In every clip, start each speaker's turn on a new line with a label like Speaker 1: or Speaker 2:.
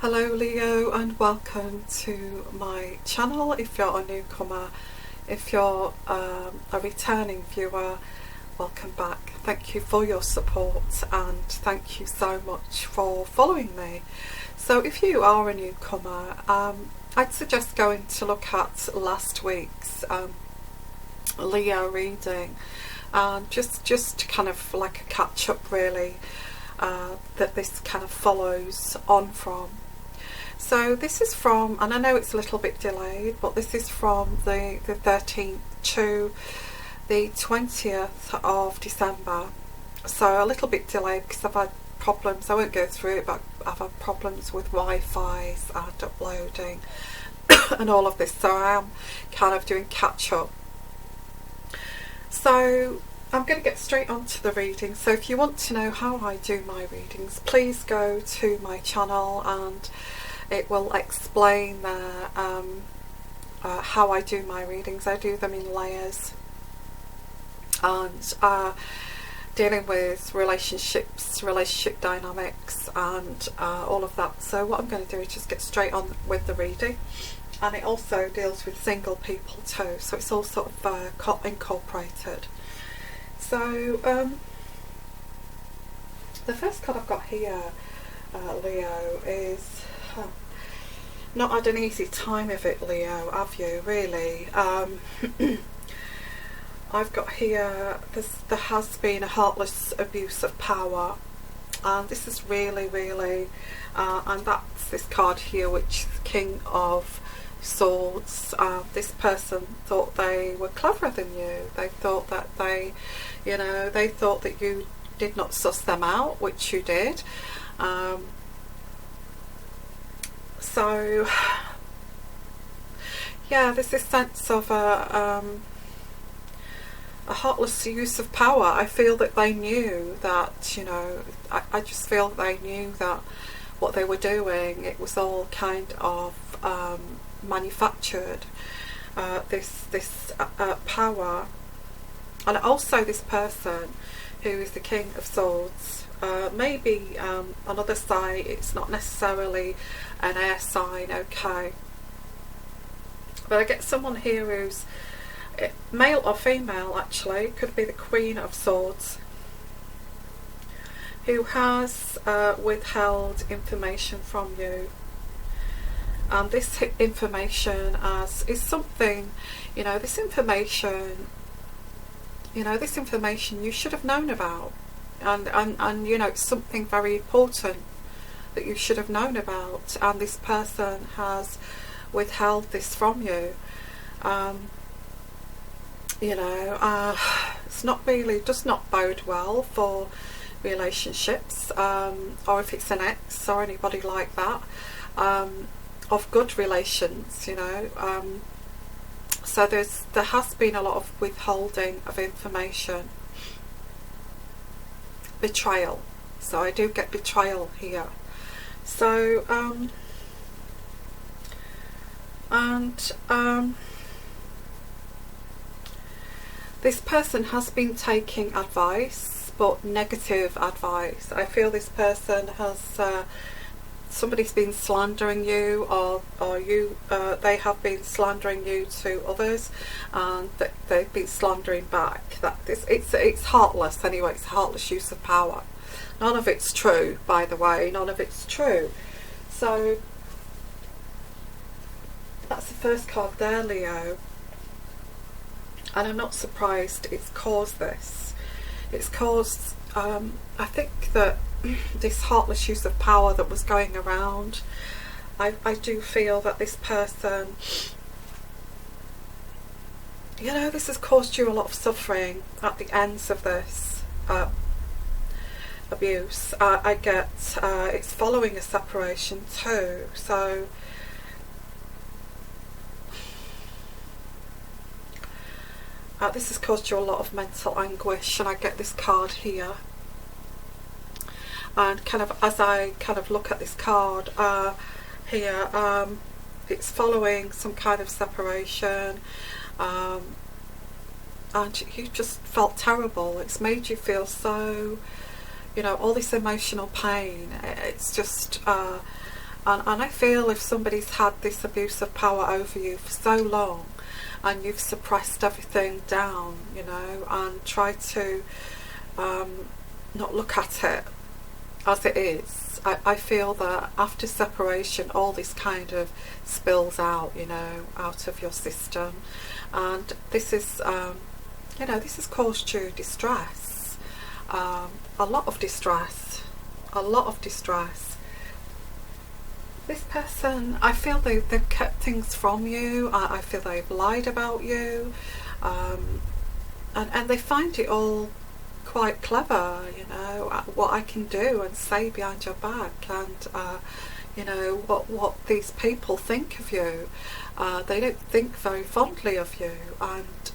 Speaker 1: Hello Leo, and welcome to my channel. If you're a newcomer, if you're a returning viewer, welcome back. Thank you for your support and thank you so much for following me. So if you are a newcomer, I'd suggest going to look at last week's Leo reading, and just kind of like a catch up really, that this kind of follows on from. So this is from, and I know it's a little bit delayed, but this is from the 13th to the 20th of December. So a little bit delayed because I've had problems. I won't go through it, but I've had problems with Wi-Fi's and uploading and all of this. So I am kind of doing catch up. So I'm going to get straight on to the reading. So if you want to know how I do my readings, please go to my channel and it will explain there how I do my readings. I do them in layers, and dealing with relationships, relationship dynamics, and all of that. So what I'm going to do is just get straight on with the reading, and it also deals with single people too, so it's all sort of incorporated. So the first card I've got here, Leo, is not had an easy time of it, Leo, have you, really? I've got here, there has been a heartless abuse of power, and this is really, and that's this card here, which is King of Swords. This person thought they were cleverer than you. They thought that they thought that you did not suss them out, which you did. So yeah, there's this sense of a heartless use of power. I feel that they knew that, I just feel that they knew that what they were doing, it was all kind of manufactured, this power. And also this person who is the King of Swords, maybe another side, it's not necessarily an air sign, okay, but I get someone here who's male or female, actually, could be the Queen of Swords, who has withheld information from you. And this information is something, this information you should have known about, and it's something very important that you should have known about, and this person has withheld this from you. It's not really, does not bode well for relationships, or if it's an ex or anybody like that, of good relations, so there has been a lot of withholding of information, betrayal. So I do get betrayal here. So this person has been taking advice, but negative advice. I feel this person has somebody's been slandering you, or you they have been slandering you to others, and they've been slandering back. It's heartless anyway. It's a heartless use of power. None of it's true, by the way. None of it's true. So that's the first card there, Leo. And I'm not surprised it's caused this. It's caused, I think that this heartless use of power that was going around, I do feel that this person, this has caused you a lot of suffering at the ends of this abuse. I get it's following a separation too, so this has caused you a lot of mental anguish, and I get this card here. And kind of as I kind of look at this card here, it's following some kind of separation, and you just felt terrible. It's made you feel so, all this emotional pain. It's just And I feel if somebody's had this abuse of power over you for so long, and you've suppressed everything down, you know, and tried to not look at it as it is, I feel that after separation all this kind of spills out, you know, out of your system, and this is you know, this has caused you distress, a lot of distress, a lot of distress. This person, I feel they've kept things from you. I feel they've lied about you, and they find it all quite clever, you know, what I can do and say behind your back, and you know, what these people think of you. They don't think very fondly of you, and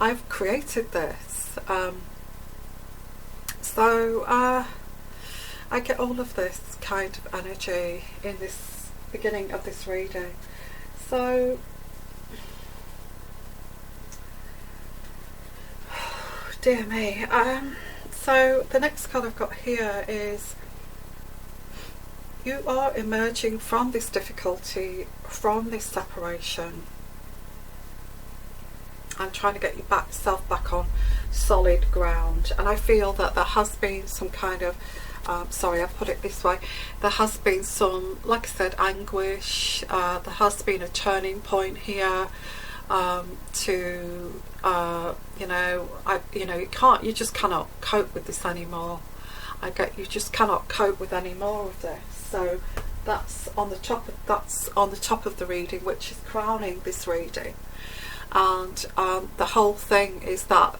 Speaker 1: I've created this, so I get all of this kind of energy in this beginning of this reading. So dear me, so the next card I've got here is, you are emerging from this difficulty, from this separation, and trying to get yourself back on solid ground. And I feel that there has been some kind of sorry, I've put it this way, there has been some, like I said, anguish, there has been a turning point here, to you know, you just cannot cope with this anymore. You just cannot cope with any more of this. So that's on the top of the reading, which is crowning this reading. And the whole thing is that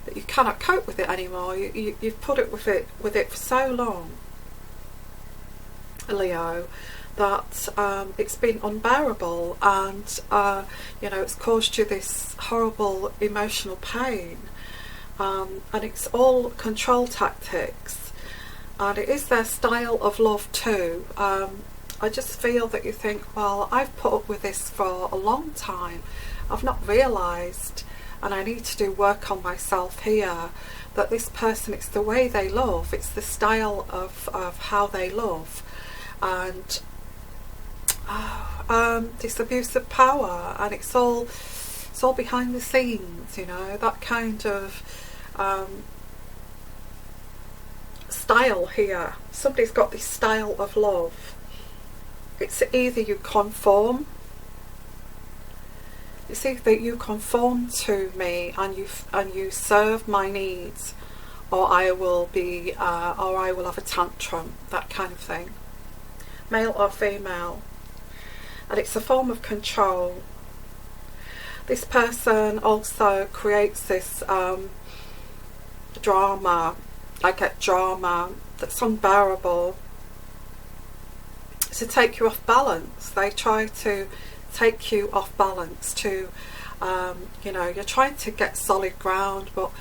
Speaker 1: that you cannot cope with it anymore. You've put it with it for so long, Leo, that it's been unbearable, and you know, it's caused you this horrible emotional pain, and it's all control tactics, and it is their style of love too. I just feel that you think, well, I've put up with this for a long time, I've not realised, and I need to do work on myself here, that this person, it's the way they love, it's the style of how they love, and this abuse of power, and it's all behind the scenes, you know, that kind of style here. Somebody's got this style of love. It's either you conform, it's either you conform to me and you serve my needs, or I will have a tantrum, that kind of thing. Male or female. And it's a form of control. This person also creates this drama. I get drama that's unbearable, to take you off balance. They try to take you off balance, to you know, you're trying to get solid ground, but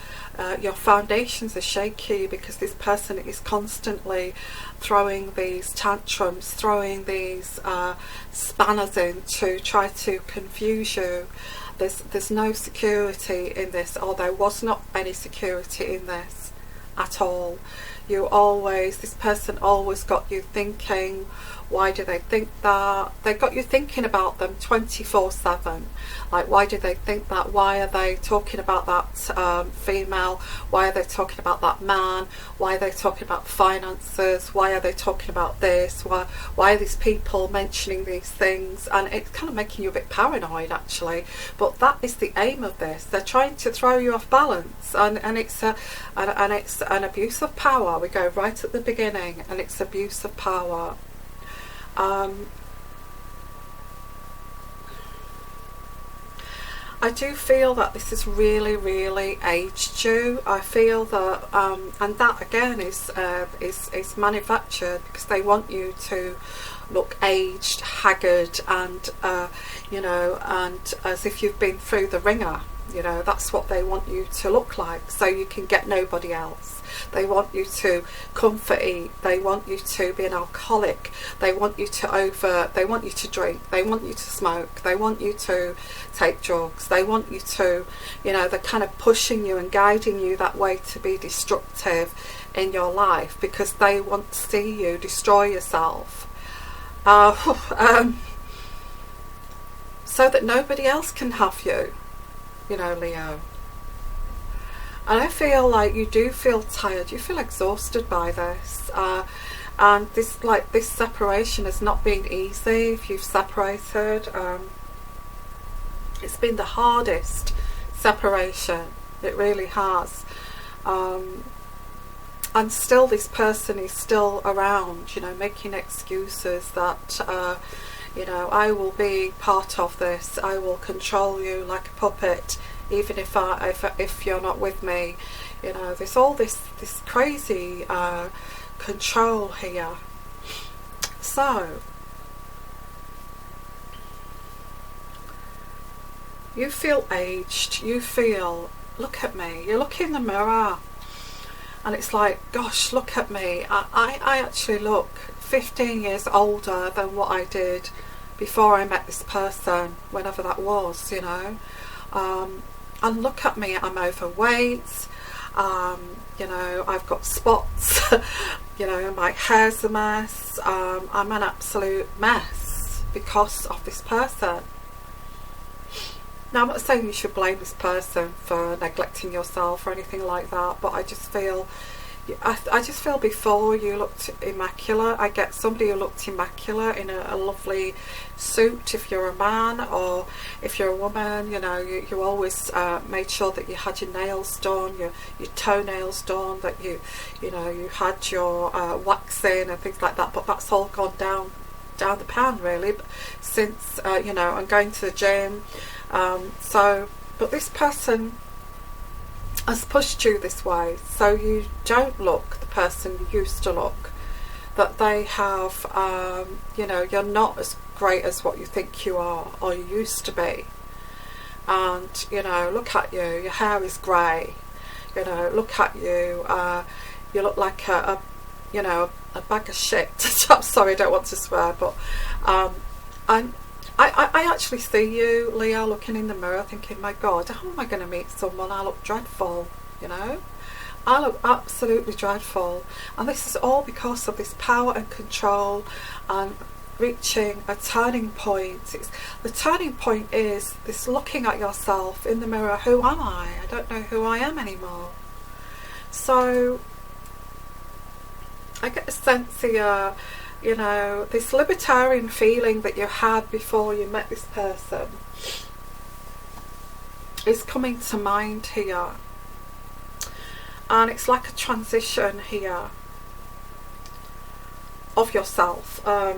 Speaker 1: your foundations are shaky because this person is constantly throwing these tantrums, throwing these spanners in to try to confuse you. There's no security in this, or there was not any security in this at all. This person always got you thinking, why do they think that? They got you thinking about them 24/7. Like, why do they think that? Why are they talking about that female? Why are they talking about that man? Why are they talking about finances? Why are they talking about this? Why are these people mentioning these things? And it's kind of making you a bit paranoid, actually. But that is the aim of this. They're trying to throw you off balance, and it's an abuse of power. We go right at the beginning, and it's abuse of power. I do feel that this is really, really aged you. I feel that, and that again is manufactured because they want you to look aged, haggard, and you know, and as if you've been through the ringer. You know, that's what they want you to look like, so you can get nobody else. They want you to comfort eat. They want you to be an alcoholic. They want you to they want you to drink. They want you to smoke. They want you to take drugs. They want you to, you know, they're kind of pushing you and guiding you that way to be destructive in your life, because they want to see you destroy yourself. So that nobody else can have you. You know, Leo. And I feel like you do feel tired, you feel exhausted by this, and this separation has not been easy. If you've separated, it's been the hardest separation, it really has, and still this person is still around, you know, making excuses that you know, I will be part of this, I will control you like a puppet, even if you're not with me. You know, there's all this crazy control here. So you feel aged, you feel, look at me, you look in the mirror and it's like, gosh, look at me, I actually look 15 years older than what I did before I met this person, whenever that was, you know. And look at me, I'm overweight, you know, I've got spots, you know, my hair's a mess, I'm an absolute mess because of this person. Now, I'm not saying you should blame this person for neglecting yourself or anything like that, but I just feel, I just feel before you looked immaculate. I get somebody who looked immaculate in a lovely suit if you're a man, or if you're a woman, you know, you always made sure that you had your nails done, your toenails done, that you know, you had your waxing and things like that, but that's all gone down the pan really since you know, I'm going to the gym, but this person has pushed you this way, so you don't look the person you used to look, that they have, you know, you're not as great as what you think you are or you used to be. And, you know, look at you, your hair is grey, you know, look at you, you look like you know, a bag of shit. I'm sorry, I don't want to swear, but I actually see you, Leo, looking in the mirror thinking, my God, how am I going to meet someone? I look dreadful, you know. I look absolutely dreadful. And this is all because of this power and control and reaching a turning point. The turning point is this looking at yourself in the mirror. Who am I? I don't know who I am anymore. So I get a sense here, you know, this libertarian feeling that you had before you met this person is coming to mind here, and it's like a transition here of yourself. I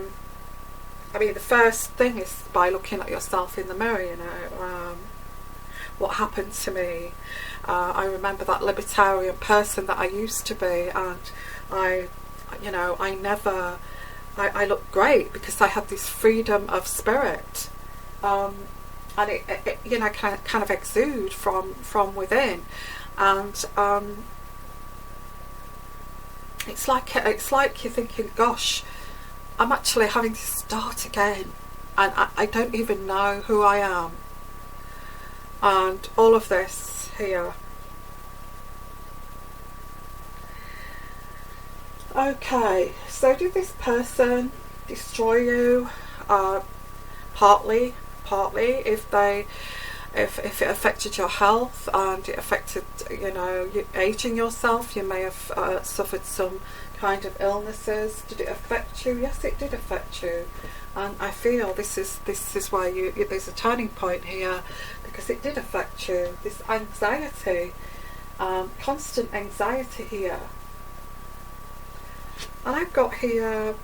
Speaker 1: mean, the first thing is by looking at yourself in the mirror, you know, what happened to me. I remember that libertarian person that I used to be, and you know, I looked great because I had this freedom of spirit, and it you know, kind of exude from within, and it's like you're thinking, gosh, I'm actually having to start again, and I don't even know who I am, and all of this here. Okay, so did this person destroy you? Partly, if it affected your health and it affected, you know, you aging yourself, you may have suffered some kind of illnesses. Did it affect you? Yes, it did affect you, and I feel this is why there's a turning point here, because it did affect you. This anxiety, constant anxiety here. And I've got here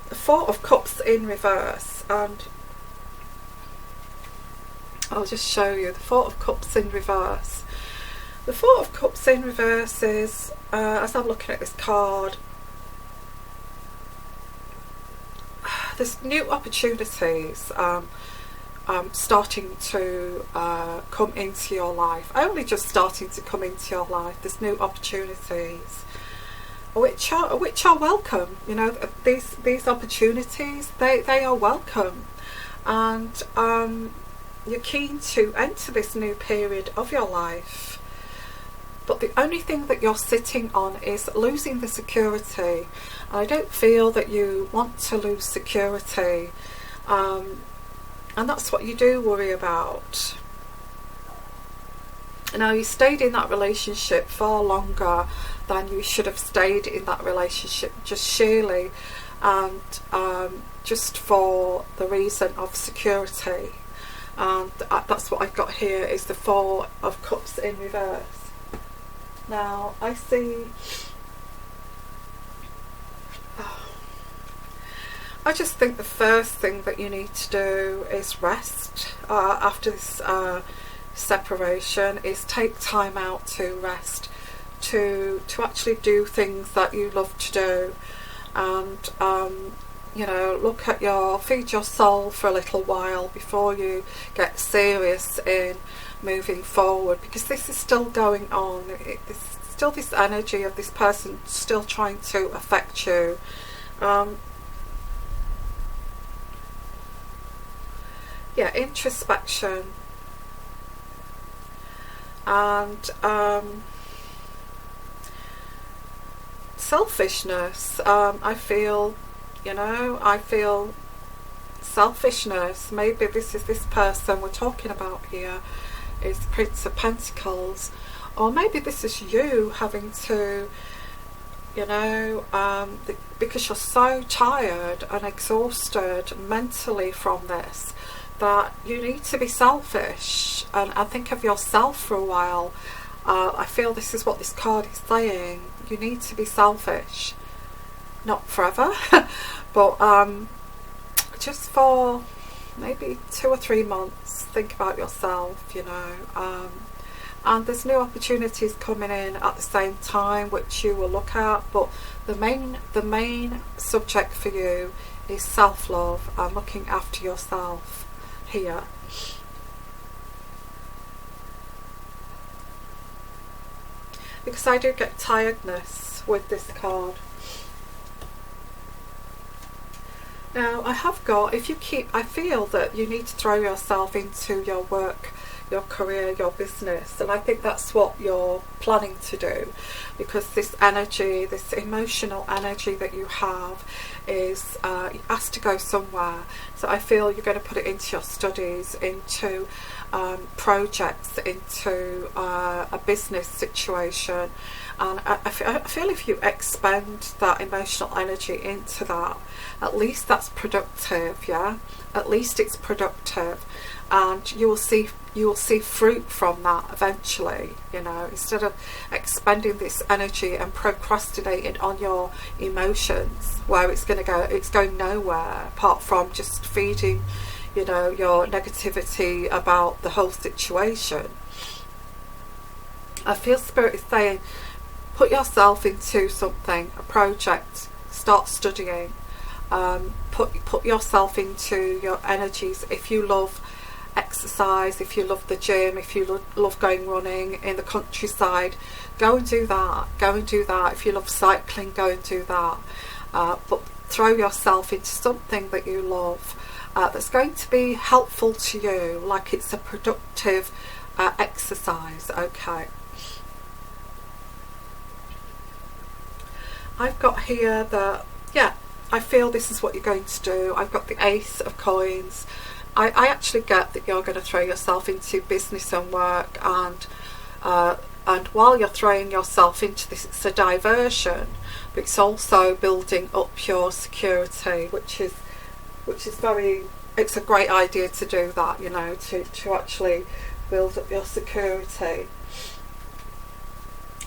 Speaker 1: the Four of Cups in reverse, and I'll just show you the Four of Cups in reverse. The Four of Cups in reverse is, as I'm looking at this card, there's new opportunities starting to come into your life, only just starting to come into your life. There's new opportunities which are welcome. You know, these opportunities, they are welcome, and you're keen to enter this new period of your life. But the only thing that you're sitting on is losing the security. And I don't feel that you want to lose security. And that's what you do worry about. Now, you stayed in that relationship far longer than you should have stayed in that relationship, just sheerly and just for the reason of security. And that's what I've got here, is the Four of Cups in reverse. Now, I see... I just think the first thing that you need to do is rest after this separation, is take time out to rest, to actually do things that you love to do, and you know, feed your soul for a little while before you get serious in moving forward, because this is still going on. There's still this energy of this person still trying to affect you. Yeah, introspection and selfishness. I feel selfishness. Maybe this is this person we're talking about here, is the Prince of Pentacles, or maybe this is you having to, you know, because you're so tired and exhausted mentally from this, that you need to be selfish and think of yourself for a while. I feel this is what this card is saying. You need to be selfish, not forever, but just for maybe 2 or 3 months. Think about yourself, you know. And there's new opportunities coming in at the same time, which you will look at. But the main subject for you is self-love and looking after yourself here. Because I do get tiredness with this card. Now, I have got, I feel that you need to throw yourself into your work, your career, your business, and I think that's what you're planning to do, because this energy, this emotional energy that you have is has to go somewhere. So I feel you're going to put it into your studies, into projects, into a business situation, and I feel if you expend that emotional energy into that, at least that's productive. Yeah, at least it's productive, and you will see fruit from that eventually. You know, instead of expending this energy and procrastinating on your emotions, where it's going nowhere apart from just feeding, you know, your negativity about the whole situation. I feel Spirit is saying, put yourself into something, a project, start studying, put yourself into your energies. If you love exercise, if you love the gym, if you love going running in the countryside, go and do that. If you love cycling, go and do that. But throw yourself into something that you love, that's going to be helpful to you, like it's a productive exercise. Okay. I've got here that, yeah, I feel this is what you're going to do. I've got the Ace of Coins. I actually get that you're going to throw yourself into business and work, and while you're throwing yourself into this, it's a diversion, but it's also building up your security, which is it's a great idea to do that, you know, to actually build up your security.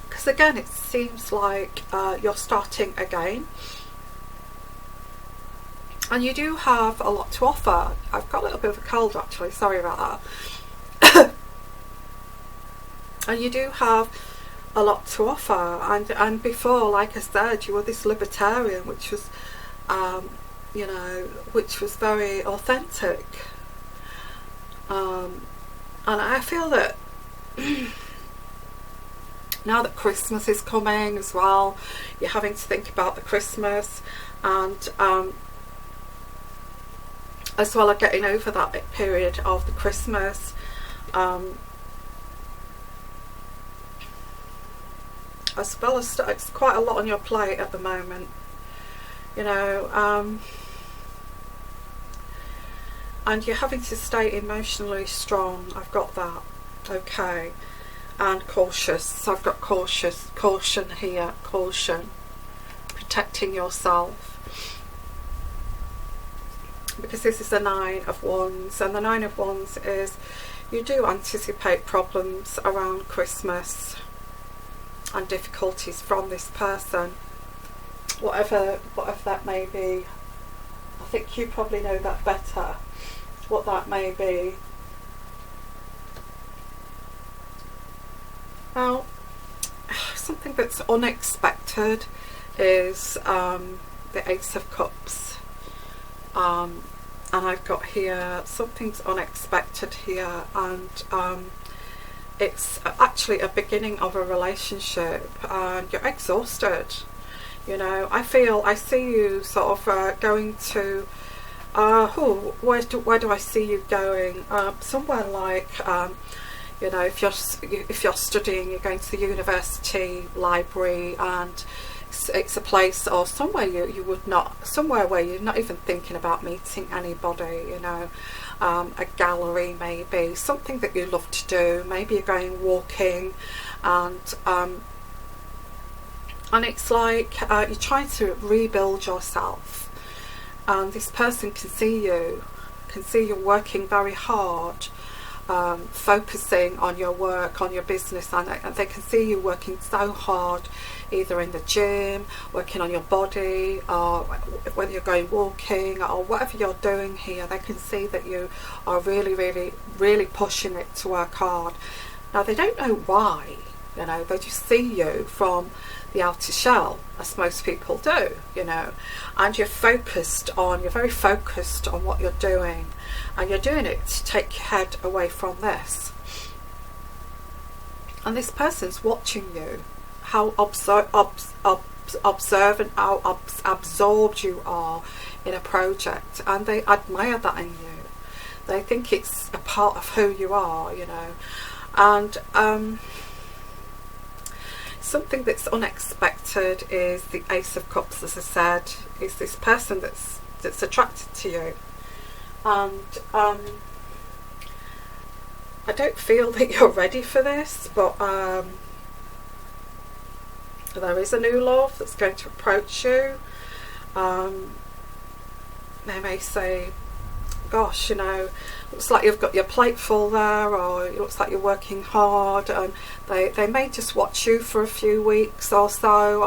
Speaker 1: Because again, it seems like you're starting again. And you do have a lot to offer. I've got a little bit of a cold actually, sorry about that. And you do have a lot to offer. And before, like I said, you were this libertarian, which was, you know, which was very authentic. And I feel that now that Christmas is coming as well, you're having to think about the Christmas, and as well as getting over that period of the Christmas. As well as it's quite a lot on your plate at the moment, you know, and you're having to stay emotionally strong. I've got that, okay, and cautious. So I've got caution here, caution, protecting yourself, because this is the Nine of Wands, and the Nine of Wands is, you do anticipate problems around Christmas and difficulties from this person, whatever that may be. I think you probably know that better, what that may be. Now, something that's unexpected is the Ace of Cups, and I've got here something's unexpected here, and it's actually a beginning of a relationship, and you're exhausted, you know. I see you sort of going to where do I see you going? Somewhere like, you know, if you're studying, you're going to the university, library, and it's a place or somewhere you would not, somewhere where you're not even thinking about meeting anybody, you know. A gallery, maybe something that you love to do. Maybe you're going walking, and it's like you're trying to rebuild yourself, and this person can see you working very hard, focusing on your work, on your business, and they can see you working so hard, either in the gym, working on your body, or whether you're going walking or whatever you're doing here. They can see that you are really pushing it to work hard. Now, they don't know why, you know, they just see you from the outer shell, as most people do, you know, and you're very focused on what you're doing, and you're doing it to take your head away from this. And this person's watching you, how observant, how absorbed you are in a project, and they admire that in you. They think it's a part of who you are, you know. And something that's unexpected is the Ace of Cups, as I said, is this person that's attracted to you. And I don't feel that you're ready for this, but there is a new love that's going to approach you. They may say, gosh, you know, looks like you've got your plate full there, or it looks like you're working hard, and they may just watch you for a few weeks or so,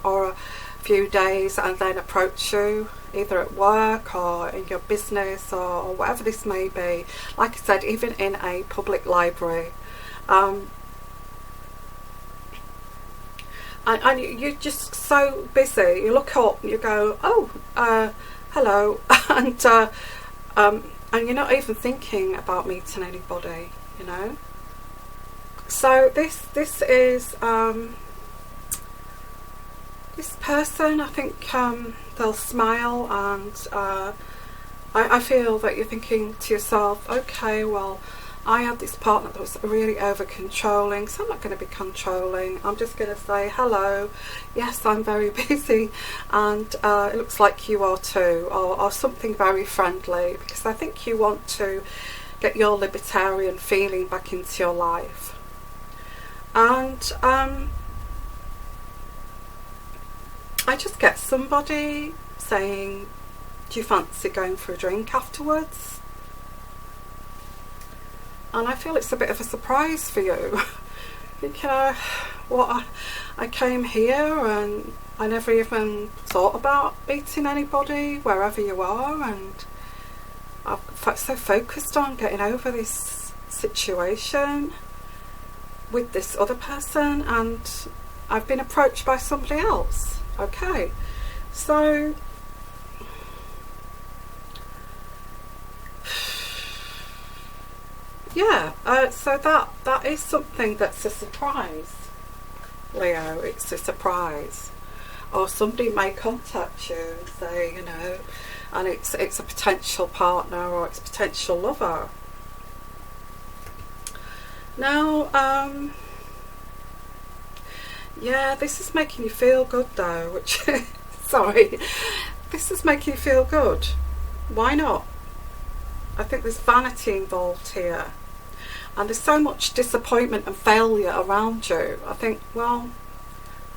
Speaker 1: or a few days, and then approach you either at work or in your business, or whatever this may be. Like I said, even in a public library. And you're just so busy, you look up and you go, oh, hello, and you're not even thinking about meeting anybody, you know. So this is this person, I think they'll smile, and I feel that you're thinking to yourself, okay, well, I had this partner that was really over controlling, so I'm not going to be controlling. I'm just going to say hello, yes, I'm very busy, and it looks like you are too, or something very friendly, because I think you want to get your libertarian feeling back into your life. And I just get somebody saying, do you fancy going for a drink afterwards? And I feel it's a bit of a surprise for you. You know, what, I came here and I never even thought about meeting anybody wherever you are, and I'm so focused on getting over this situation with this other person, and I've been approached by somebody else. Okay, so yeah, so that is something that's a surprise, Leo. It's a surprise. Or somebody may contact you and say, you know, and it's a potential partner or it's a potential lover. Now, yeah, this is making you feel good though, which, sorry, this is making you feel good. Why not? I think there's vanity involved here. And there's so much disappointment and failure around you. I think, well,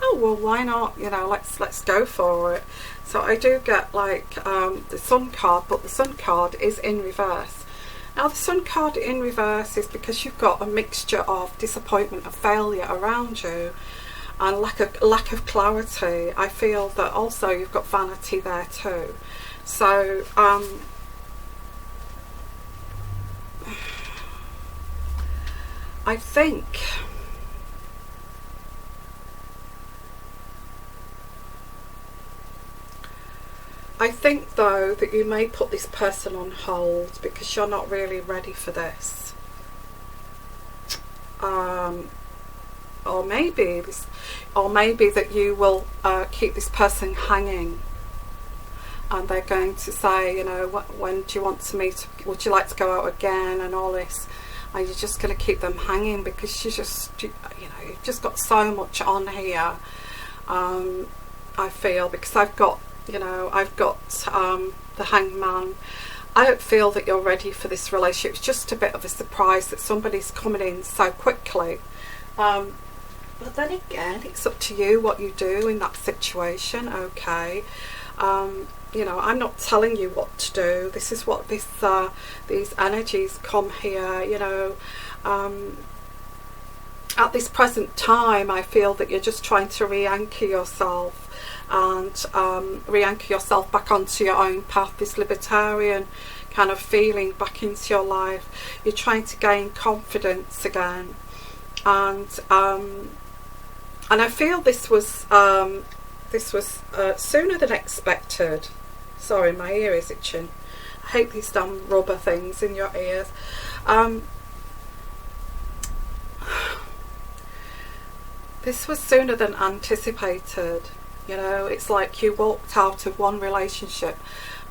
Speaker 1: oh well, why not? You know, let's go for it. So I do get like the Sun card, but the Sun card is in reverse. Now the Sun card in reverse is because you've got a mixture of disappointment and failure around you, and lack of clarity. I feel that also you've got vanity there too. So I think though that you may put this person on hold because you're not really ready for this. Or maybe that you will keep this person hanging, and they're going to say, you know, when do you want to meet? Would you like to go out again? And all this, and you're just going to keep them hanging because you know, you've just got so much on here. I feel, because I've got the Hangman. I don't feel that you're ready for this relationship. It's just a bit of a surprise that somebody's coming in so quickly. But then again, it's up to you what you do in that situation, okay? You know, I'm not telling you what to do. This is what these energies come here, you know. At this present time, I feel that you're just trying to re-anchor yourself and re-anchor yourself back onto your own path, this libertarian kind of feeling back into your life. You're trying to gain confidence again, and I feel this was sooner than expected. Sorry, my ear is itching. I hate these damn rubber things in your ears. This was sooner than anticipated. You know, it's like you walked out of one relationship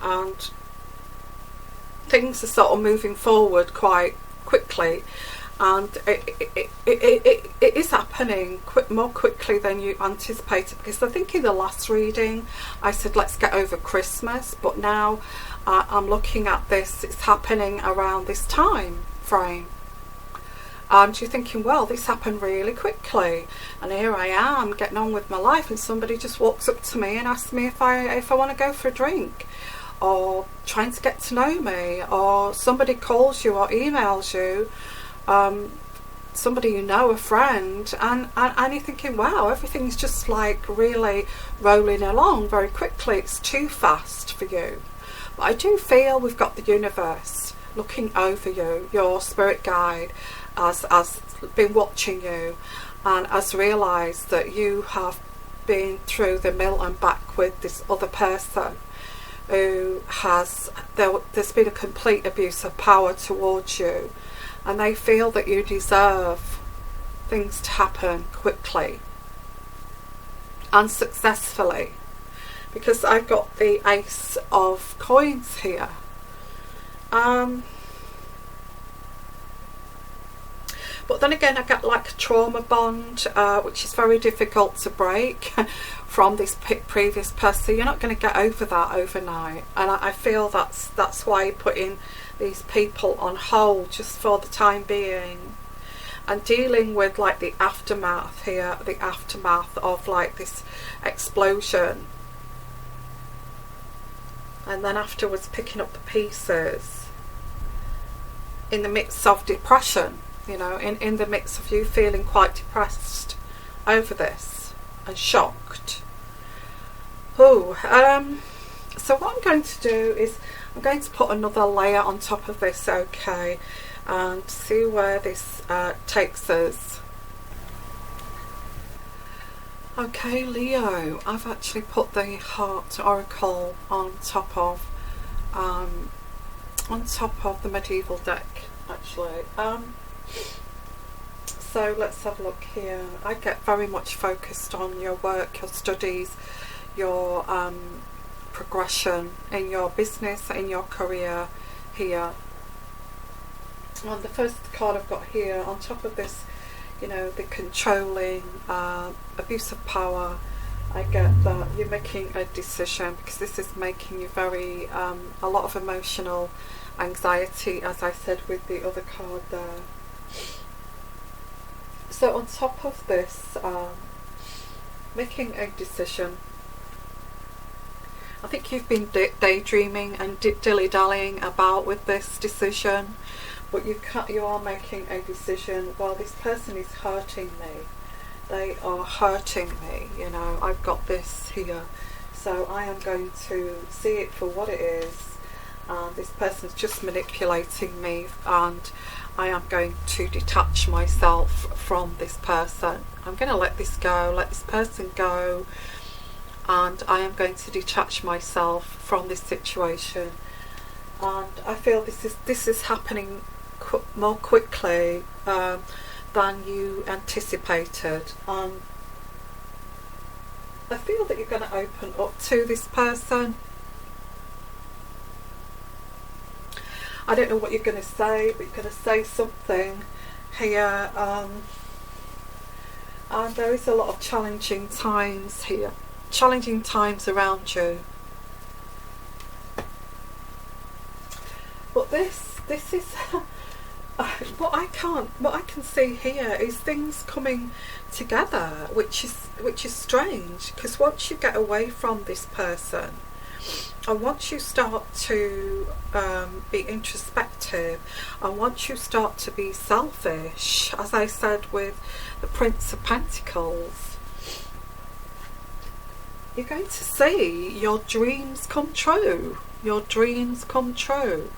Speaker 1: and things are sort of moving forward quite quickly, and it is happening more quickly than you anticipated, because I think in the last reading I said let's get over Christmas, but now I'm looking at this, it's happening around this time frame. And you're thinking, well, this happened really quickly, and here I am getting on with my life, and somebody just walks up to me and asks me if I want to go for a drink, or trying to get to know me, or somebody calls you or emails you, somebody you know, a friend, and you're thinking, wow, everything's just like really rolling along very quickly. It's too fast for you. But I do feel we've got the universe looking over you, your spirit guide has been watching you, and has realised that you have been through the mill and back with this other person who there's been a complete abuse of power towards you, and they feel that you deserve things to happen quickly and successfully, because I've got the Ace of Coins here. But then again, I get like a trauma bond, which is very difficult to break from this previous person. You're not going to get over that overnight, and I feel that's why you're putting these people on hold just for the time being, and dealing with like the aftermath here, the aftermath of like this explosion, and then afterwards picking up the pieces in the midst of depression. You know, in the midst of you feeling quite depressed over this and shocked. So what I'm going to do is I'm going to put another layer on top of this, okay, and see where this takes us. Okay, Leo, I've actually put the Heart Oracle on top of the medieval deck. actually. So let's have a look here. I get very much focused on your work, your studies, your progression in your business, in your career here. And the first card I've got here, on top of this, you know, the controlling, abuse of power, I get that you're making a decision, because this is making you very, a lot of emotional anxiety, as I said with the other card there. So on top of this, making a decision, I think you've been daydreaming and dilly-dallying about with this decision, but you are making a decision. Well, this person is hurting me. They are hurting me, you know. I've got this here. So I am going to see it for what it is. This person's just manipulating me, and I am going to detach myself from this person. I'm going to let this go, let this person go, and I am going to detach myself from this situation. And I feel this is happening more quickly than you anticipated. I feel that you're going to open up to this person. I don't know what you're going to say, but you're going to say something here. And there is a lot of challenging times here, challenging times around you. But this is what I can see here is things coming together, which is strange, because once you get away from this person, and once you start to be introspective, and once you start to be selfish, as I said with the Prince of Pentacles, you're going to see your dreams come true. Your dreams come true.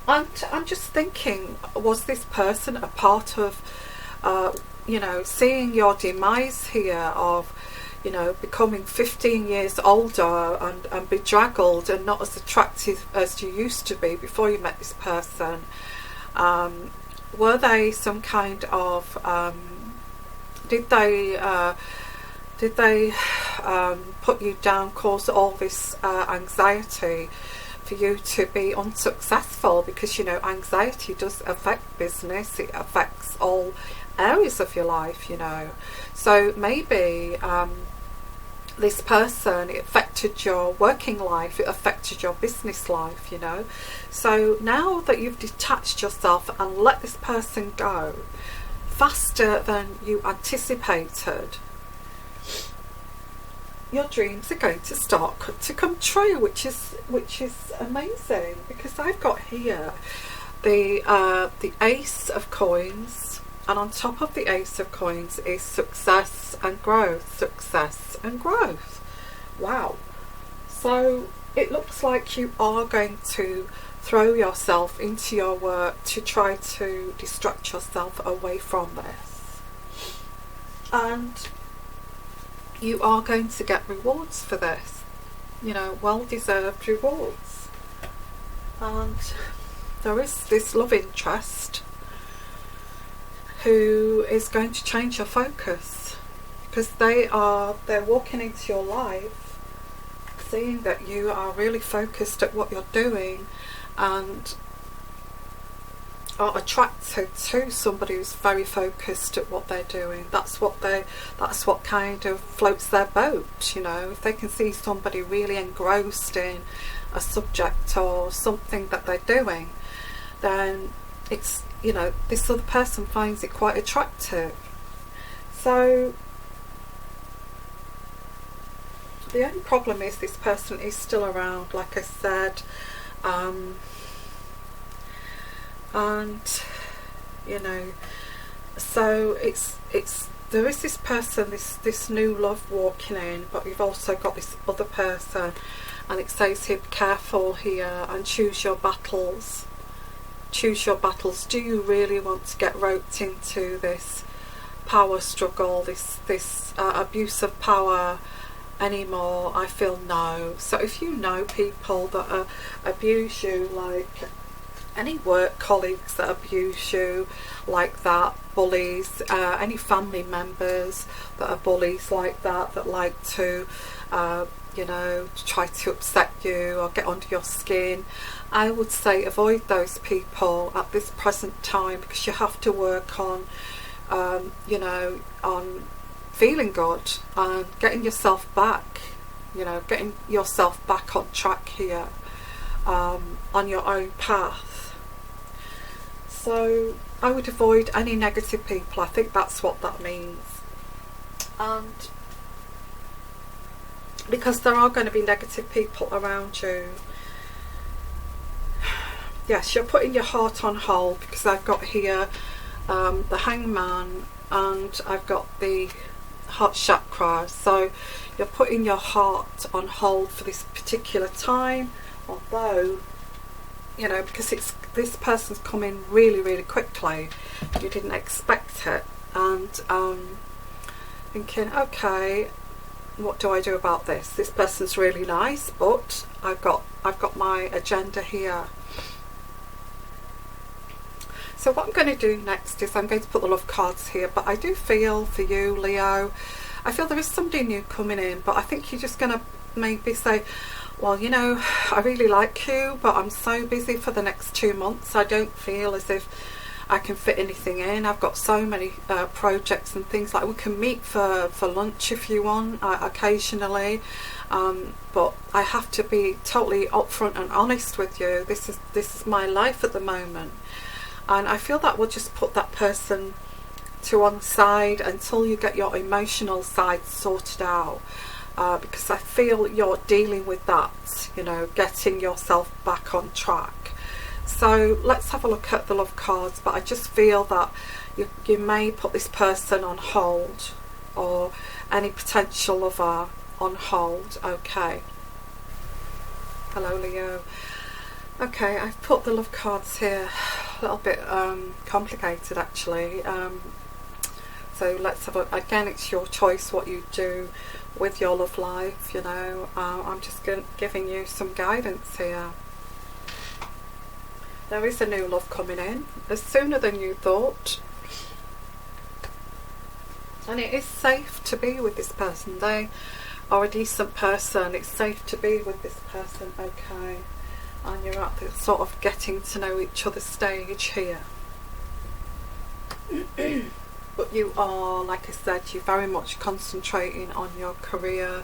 Speaker 1: And I'm just thinking, was this person a part of, you know, seeing your demise here of, you know, becoming 15 years older and bedraggled and not as attractive as you used to be before you met this person? Were they some kind of, did they put you down, cause all this anxiety for you to be unsuccessful? Because, you know, anxiety does affect business, it affects all areas of your life, you know. So maybe this person, it affected your working life, it affected your business life, you know. So now that you've detached yourself and let this person go faster than you anticipated, your dreams are going to start to come true, which is amazing. Because I've got here the Ace of Coins, and on top of the Ace of Coins is success and growth, success and growth. Wow. So it looks like you are going to throw yourself into your work to try to distract yourself away from this, and you are going to get rewards for this, you know, well-deserved rewards. And there is this love interest who is going to change your focus, because they're walking into your life seeing that you are really focused at what you're doing, and are attracted to somebody who's very focused at what they're doing. That's what kind of floats their boat, you know. If they can see somebody really engrossed in a subject or something that they're doing, then it's, you know, this other person finds it quite attractive. So the only problem is this person is still around, like I said, and you know, so it's there is this person, this new love walking in, but you've also got this other person, and it says here, be careful here and choose your battles. Choose your battles. Do you really want to get roped into this power struggle, this abuse of power anymore? I feel no. So if you know people that abuse you, like any work colleagues that abuse you like that, bullies, any family members that are bullies like that, that like to you know, try to upset you or get under your skin. I would say avoid those people at this present time, because you have to work on you know, on feeling good and getting yourself back, you know, getting yourself back on track here, on your own path. So I would avoid any negative people. I think that's what that means. And because there are going to be negative people around you. Yes, you're putting your heart on hold, because I've got here the Hangman, and I've got the heart chakra. So you're putting your heart on hold for this particular time, although, you know, because this person's coming really, really quickly, you didn't expect it, and thinking, okay, what do I do about this? This person's really nice, but I've got my agenda here. So what I'm going to do next is I'm going to put the love cards here, but I do feel for you, Leo, I feel there is somebody new coming in, but I think you're just going to maybe say, well, you know, I really like you, but I'm so busy for the next 2 months, I don't feel as if I can fit anything in. I've got so many projects and things. Like, we can meet for lunch if you want, occasionally, but I have to be totally upfront and honest with you. This is my life at the moment, and I feel that will just put that person to one side until you get your emotional side sorted out. Because I feel you're dealing with that, you know, getting yourself back on track. So let's have a look at the love cards, but I just feel that you may put this person on hold, or any potential lover on hold. Okay. Hello, Leo. Okay, I've put the love cards here, a little bit complicated actually. So let's have a look. Again, it's your choice what you do with your love life, you know. I'm just giving you some guidance here. There is a new love coming in, sooner than you thought. And it is safe to be with this person. They are a decent person. It's safe to be with this person, okay. And you're at the sort of getting to know each other stage here. But you are, like I said, you're very much concentrating on your career.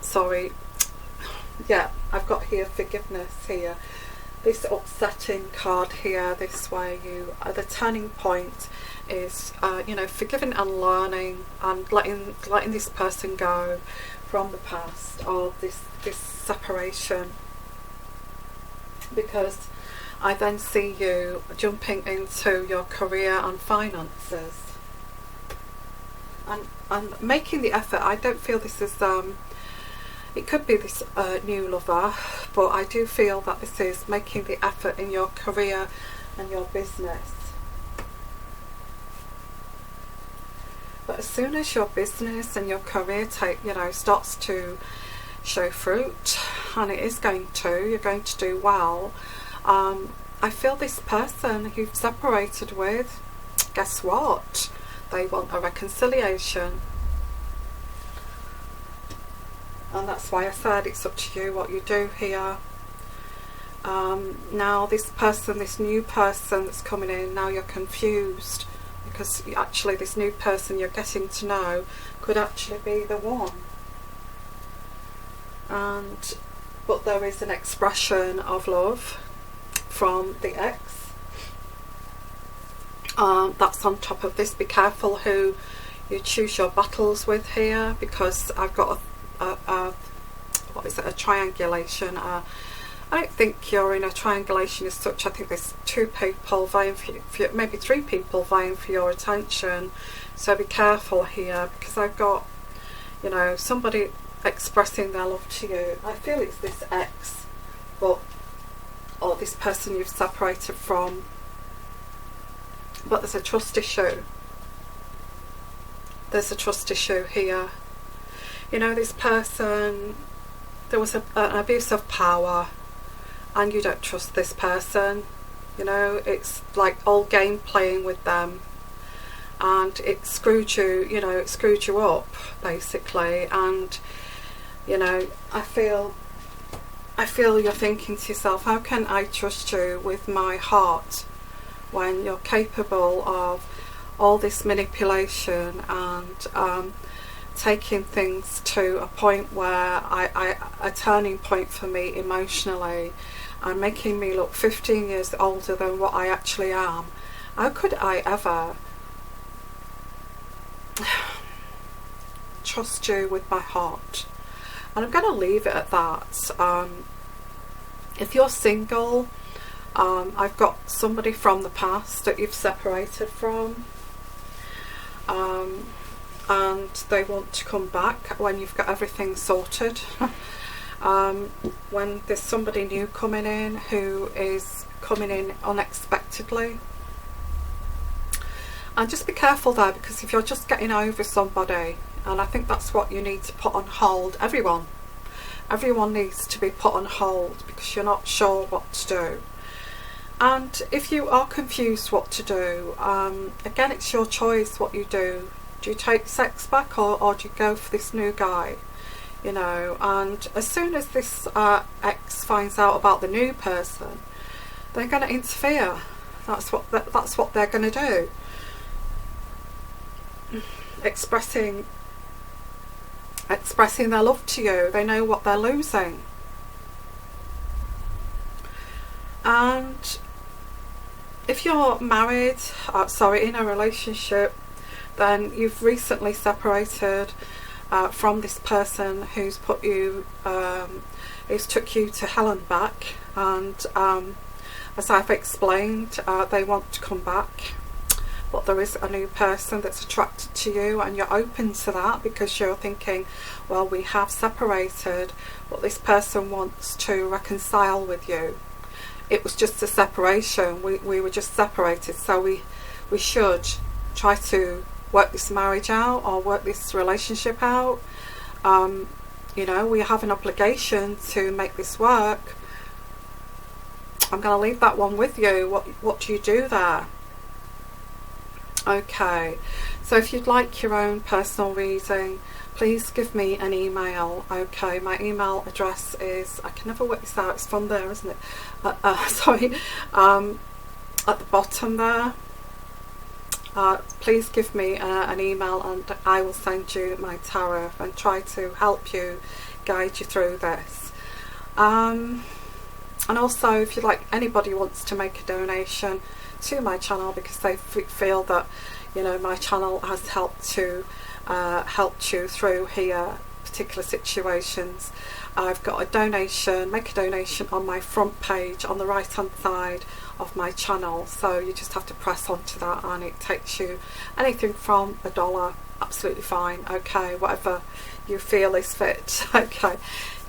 Speaker 1: Sorry, yeah, I've got here forgiveness here. This upsetting card here, this way you, the turning point is, you know, forgiving and learning, and letting this person go from the past, or this separation. Because I then see you jumping into your career and finances, and making the effort. I don't feel this is it could be this new lover, but I do feel that this is making the effort in your career and your business. But as soon as your business and your career starts to show fruit, and it is going to, you're going to do well. I feel this person who you've separated with, guess what? They want a reconciliation. And that's why I said it's up to you what you do here. Now this person, this new person that's coming in, now you're confused, because actually this new person you're getting to know could actually be the one. But there is an expression of love from the ex. That's on top of this. Be careful who you choose your battles with here, because I've got a triangulation. I don't think you're in a triangulation as such. I think there's two people vying for maybe three people vying for your attention. So be careful here, because I've got, you know, somebody expressing their love to you. I feel it's this ex, or this person you've separated from, but there's a trust issue. There's a trust issue here. You know, this person, there was an abuse of power, and you don't trust this person. you know, it's like old game playing with them, and it screwed you, you know, it screwed you up basically. And you know, I feel you're thinking to yourself, how can I trust you with my heart when you're capable of all this manipulation and taking things to a point where a turning point for me emotionally, and making me look 15 years older than what I actually am. How could I ever trust you with my heart? And I'm going to leave it at that. If you're single, I've got somebody from the past that you've separated from, and they want to come back when you've got everything sorted. When there's somebody new coming in who is coming in unexpectedly. And just be careful there, because if you're just getting over somebody, and I think that's what you need to put on hold, everyone needs to be put on hold, because you're not sure what to do. And if you are confused what to do, again, it's your choice what you do. Do you take sex back, or do you go for this new guy? You know, and as soon as this ex finds out about the new person, they're going to interfere. That's what they're going to do. Expressing their love to you. They know what they're losing. And if you're married, in a relationship, then you've recently separated from this person who's put you, who's took you to hell and back. And as I've explained, they want to come back, but there is a new person that's attracted to you, and you're open to that because you're thinking, well, we have separated, but this person wants to reconcile with you. It was just a separation. We were just separated, so we should try to work this marriage out, or work this relationship out. You know, we have an obligation to make this work. I'm going to leave that one with you. What do you do there? Okay, so if you'd like your own personal reading, please give me an email. Okay, my email address is, I can never work this out, it's from there, isn't it? At the bottom there. Please give me an email, and I will send you my tarot and try to help you, guide you through this. And also, if you'd like, anybody wants to make a donation to my channel because they feel that, you know, my channel has helped you through here particular situations, I've got a donation, make a donation on my front page on the right hand side of my channel. So you just have to press onto that, and it takes you anything from $1, absolutely fine. Okay, whatever you feel is fit. Okay,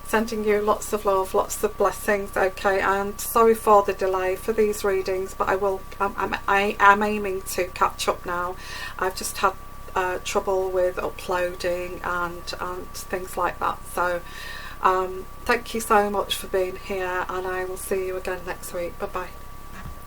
Speaker 1: sending you lots of love, lots of blessings. Okay, and sorry for the delay for these readings, but I am aiming to catch up now. I've just had trouble with uploading and things like that. So thank you so much for being here, and I will see you again next week. Bye bye.